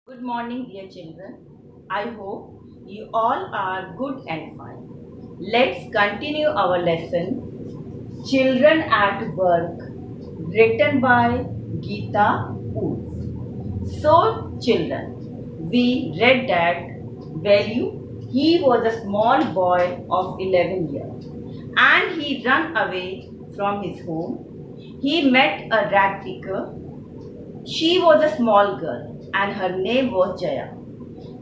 Good morning, dear children. I hope you all are good and fine. Let's continue our lesson Children at Work, written by Geeta Woolf. So, children, we read that value he was a small boy of 11 years and he ran away from his home. He met a rag picker. She was a small girl and her name was Jaya.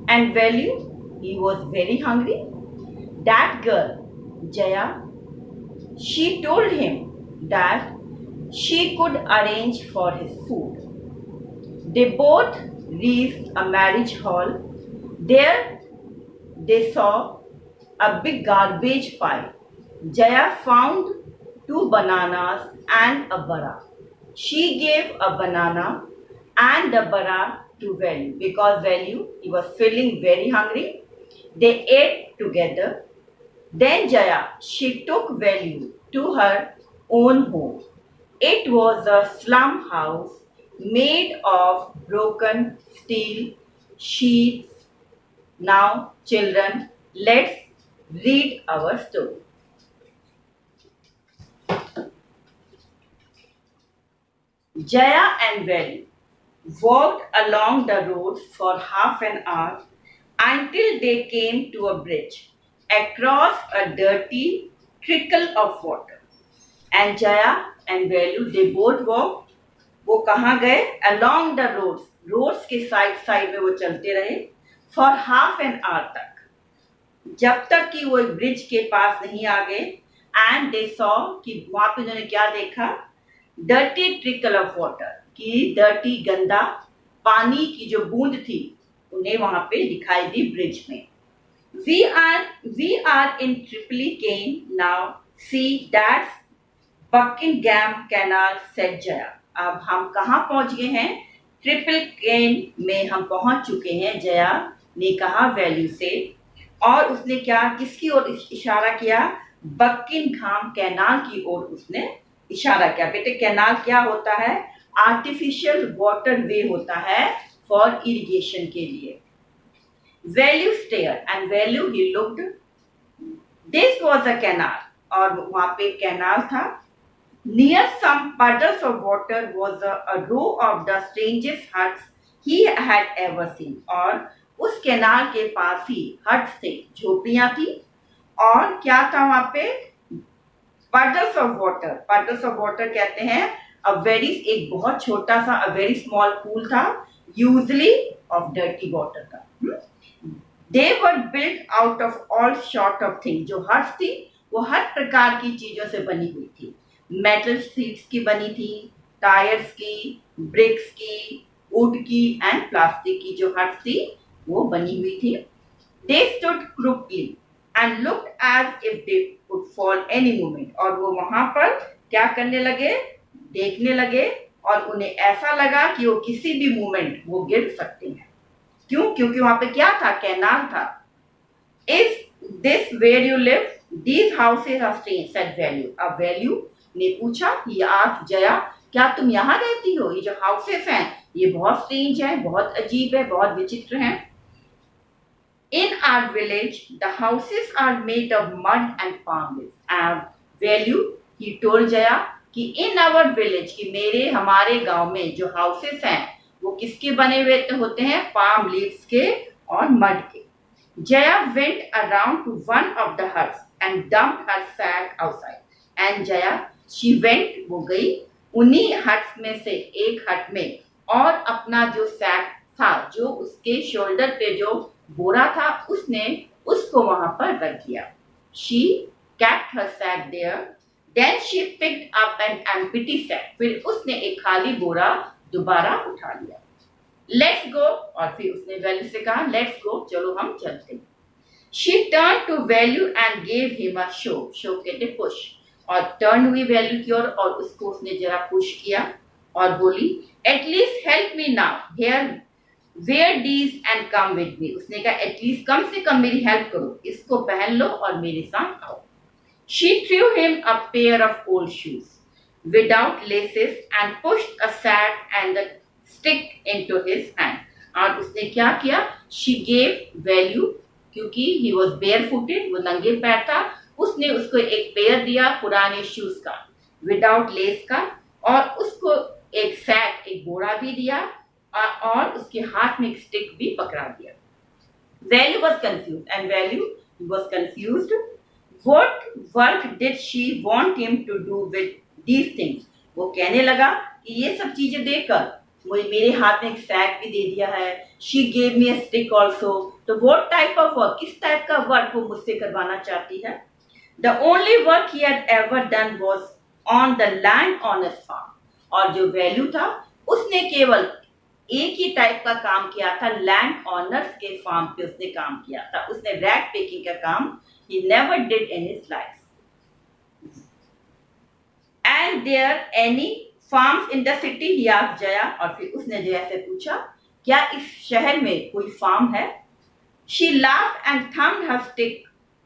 And value, he was very hungry. That girl, Jaya, she told him that she could arrange for his food. They both reached a marriage hall. There they saw a big garbage pile. Jaya found two bananas and a bara. She gave a banana and the bara to Value because Value he was feeling very hungry. They ate together. Then Jaya she took Value to her own home. It was a slum house made of broken steel sheets. Now, children, let's read our story. Jaya and Valley walked along the road for half an hour until they came to a bridge across a dirty trickle of water. And Jaya and Velu, they both walked. वो कहाँ गए? Along the roads. Roads के side में वो चलते रहे for half an hour तक, जब तक कि वो ब्रिज के पास नहीं आ गए. एंड दे सॉ कि वहां पे उन्होंने क्या देखा? डर्टी ट्रिकल ऑफ वाटर, कि डर्टी गंदा पानी की जो बूंद थी उन्हें वहां पे दिखाई दी ब्रिज में. We are in Triplicane now, see that's Buckingham canal, said Jaya. अब हम कहाँ पहुंच गए हैं? ट्रिपल केन में हम पहुंच चुके हैं, जया ने कहा वैल्यू से. और उसने क्या, किसकी ओर इशारा किया? बकिंगहैम कैनाल की ओर उसने इशारा किया. बेटे कैनाल क्या होता है? आर्टिफिशियल वाटर वे होता है फॉर इरिगेशन के लिए. Velu stared and Velu he looked. This was a canal, और वहां पे कैनाल था. Near some puddles of water was a row of the strangest huts he had ever seen. और उस कैनाल के पास ही हट्स थे, झोपड़ियां थी. और क्या था वहां पे? puddles of water. puddles of water कहते हैं एक बहुत छोटा सा a very small pool था, usually of dirty water का. They were built out of all sort of things. जो हट्स थी वो हर प्रकार की चीजों से बनी हुई थी. मेटल शीट्स की बनी थी, टायर्स की, ब्रिक्स की, वुड की एंड प्लास्टिक की जो हट्स थी वो बनी हुई थी. They stood crookedly and looked as if they would fall any moment. और वो वहां पर क्या करने लगे? देखने लगे, और उन्हें ऐसा लगा कि वो किसी भी मोमेंट वो गिर सकते हैं. क्यों? क्योंकि वहां पे क्या था? कैनाल था. Is this where you live? These houses are strange, said Velu. अब वैल्यू ने पूछा, ये आप जया, क्या तुम यहाँ रहती हो? ये जो हाउसेस हैं ये बहुत स्ट्रेंज है, बहुत अजीब है, बहुत विचित्र हैं. In our village the houses are made of mud and palm leaves. And Velu he told Jaya कि इन आवर विलेज, कि हमारे गांव में जो हाउसेस हैं वो किसके बने हुए होते हैं? पाम लीव्स के और मड के. Jaya went around to one of the huts and dumped her sack outside. And Jaya she went, वो गई उन्हीं हट्स में से एक हट में, और अपना जो सैक था, जो उसके शोल्डर पे जो बोरा था, उसने उसको वहां पर रख दिया. She kept her sack there. Then she picked up an empty sack. फिर उसने एक खाली बोरा दोबारा उठा लिया. Let's go. और फिर उसने वैल्यू से कहा लेट्स गो, चलो हम चलते हैं. She turned to Value and gave him a shove. Shove कहते push. और टर्न हुई वैल्यू की ओर, और उसको उसने जरा पुश किया और बोली at least help me now here where these and come with me. उसने कहा एटलीस्ट कम से कम मेरी हेल्प करो, इसको पहन लो और मेरे साथ आओ. She threw him a pair of old shoes without laces and pushed a sack and the stick into his hand. और उसने उसने क्या किया, शी गेव वैल्यू, क्योंकि ही वॉज बेयर फुटेड, वो नंगे पैर था, उसने उसको एक पेयर दिया पुराने शूज का विदाउट लेस का, और उसको एक सैक, एक बोरा भी दिया, और उसके हाथ में एक स्टिक भी पकड़ा दिया। Value was confused, and Value was confused. What work did she want him to do with these things? वो कहने लगा कि ये सब चीजें देकर मुझे, मेरे हाथ में एक सैक भी दे दिया है, she gave me a stick also. तो what type of work, किस टाइप का वर्क वो मुझसे करवाना चाहती है? The only work he had ever done was on the land on his farm. और जो वैल्यू था, उसने केवल एक ही टाइप का काम किया था, लैंड ऑनर्स के फार्म पे उसने काम किया था, उसने रैग पिकिंग का काम he never did in his life. And there any farms in the city, he asked Jaya, और फिर उसने जया से पूछा क्या इस शहर में कोई फार्म है? She laughed and thumbed her stick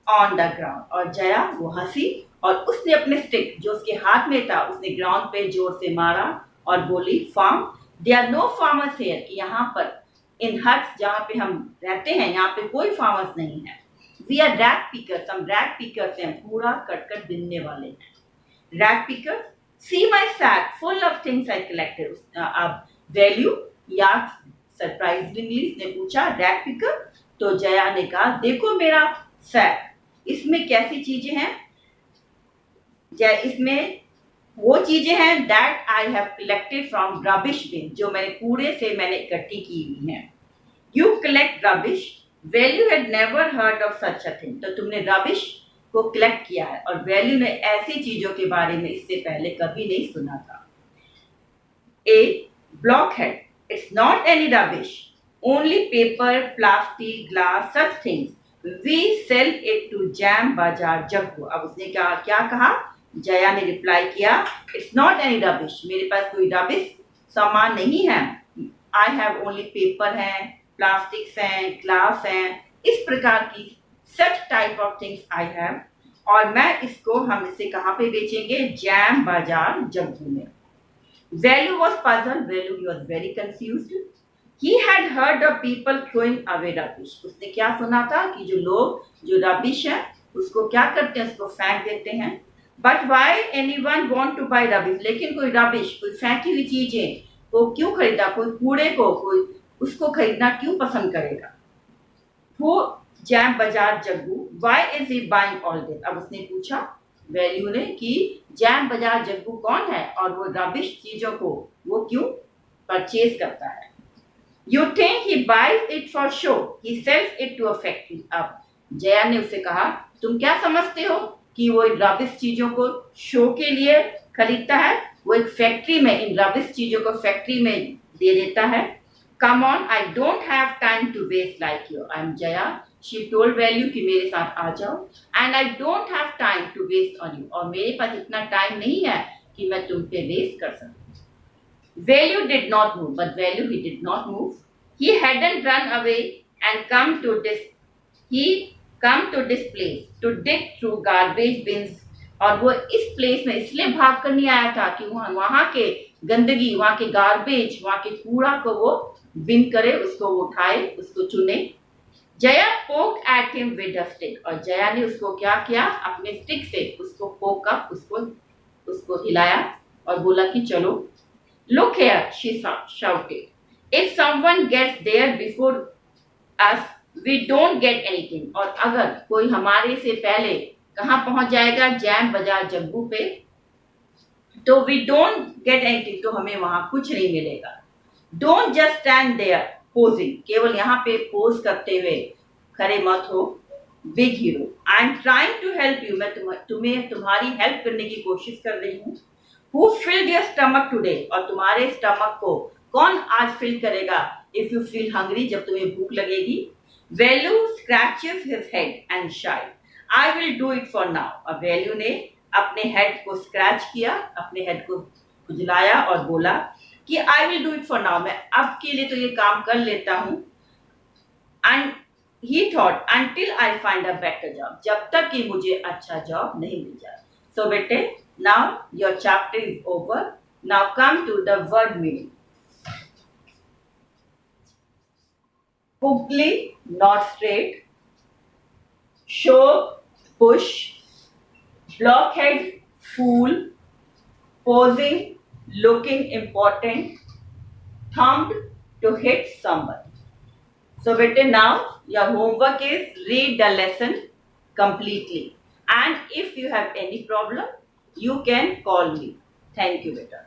on the ground, और जया वो हंसी और उसने अपने स्टिक जो उसके हाथ में था उसने ग्राउंड पे जोर से मारा और बोली, farm, There are no farmers here, कि यहाँ पर इन हट्स जहाँ पे हम रहते हैं यहाँ पे कोई फार्मर्स नहीं है। We are rag pickers, हम रैग पिकर्स हैं, कूड़ा कटकर बिनने वाले हैं। Rag pickers, see my sack full of things I collected. अब वैल्यू या सरप्राइजिंगली इसने पूछा रैग पिकर, तो जया ने कहा देखो मेरा सैक, इसमें कैसी चीजें हैं? इसमें वो चीजें हैं that I have collected from rubbish bin, जो मैंने कूड़े से मैंने इकट्ठी की हुई हैं। You collect rubbish, value had never heard of such a thing, तो तुमने रबिश को कलेक्ट किया है, और वैल्यू ने ऐसी चीजों के बारे में इससे पहले कभी नहीं सुना था। A blockhead, it's not any rubbish, only paper, plastic, glass, such things we sell it to Jam बाजार जग्गू। अब उसने क्या कहा? जया ने रिप्लाई किया, इट्स नॉट एनी रबिश, मेरे पास कोई रबिश सामान नहीं है। आई हैव ओनली पेपर हैं, प्लास्टिक्स हैं, ग्लास हैं, इस प्रकार की such type of things I have, और मैं इसको, हम इसे कहाँ पे बेचेंगे? जैम बाजार जग्गू में। Value was puzzle, value was very confused. He had heard of people throwing away rubbish, उसने क्या सुना था कि जो लोग जो रबिश है उसको क्या करते हैं, उसको फेंक देते हैं। But why any one want two by rubbish, लेकिन कोई रबिश, कोई फेंकी हुई चीजें को क्यों खरीदा, कोई कूड़े को कोई उसको खरीदना क्यों पसंद करेगा? वो जैम बाजार Jaggu, why is he buying all this, अब उसने पूछा वैल्यू ने कि जैम बाजार जग्गू कौन है और वो रबिश चीजों को वो क्यों परचेज करता है? You think he buys it for show, he sells it to a factory. अब जया ने उससे कहा तुम क्या समझते हो कि वो इन रबिश चीजों को शो के लिए खरीदता है? वो एक फैक्ट्री में इन रबिश चीजों को फैक्ट्री में दे देता है। Come on, I don't have time to waste like you, I am Jaya, she told Velu कि मेरे साथ आ जाओ, and I don't have time to waste on you, और मेरे पास इतना टाइम नहीं है कि मैं तुम पे वेस्ट कर सकूं। Value did not move, but value he did not move, he hadn't run away and come to this place to dig through garbage bins, और वो इस प्लेस में इसलिए भाग कर नहीं आया था कि वहां के गंदगी, वहां के गार्बेज, वहां के कूड़ा को वो बिन करे, उसको वो उठाए, उसको चुने। जया पोक at him with a stick, और जया ने उसको क्या किया, अपने स्टिक से उसको पोक अप, उसको हिलाया और बोला कि चलो। Look here, she shouted, if someone gets there before us we don't get anything, और अगर कोई हमारे से पहले कहाँ पहुंच जाएगा? जैम बाजार जग्गू पे, तो वी डोंट गेट एनीथिंग, तो हमें वहां कुछ नहीं मिलेगा। Don't just stand there posing, केवल यहाँ पे पोज करते हुए खड़े मत हो। Big hero, I am trying to help you, मैं तुम्हें तुम्हारी हेल्प करने की कोशिश कर रही हूँ। Who field your stomach today, और तुम्हारे स्टमक को कौन आज फिल करेगा? इफ यू फील हंग्री, जब तुम्हें भूख लगेगी। Value scratches his head and shied. I will do it for now. अब वैल्यू ने अपने हेड को स्क्रैच किया, अपने हेड को खुजलाया और बोला कि I will do it for now. मैं अब के लिए तो ये काम कर लेता हूँ। And he thought until I find a better job. जब तक कि मुझे अच्छा जॉब नहीं मिल जाए। So बेटे, now your chapter is over. Now come to the word meaning. Ugly, not straight. Show, push. Blockhead, fool. Posing, looking important. Thumbed, to hit someone. So beta, now your homework is read the lesson completely. And if you have any problem, you can call me. Thank you, beta.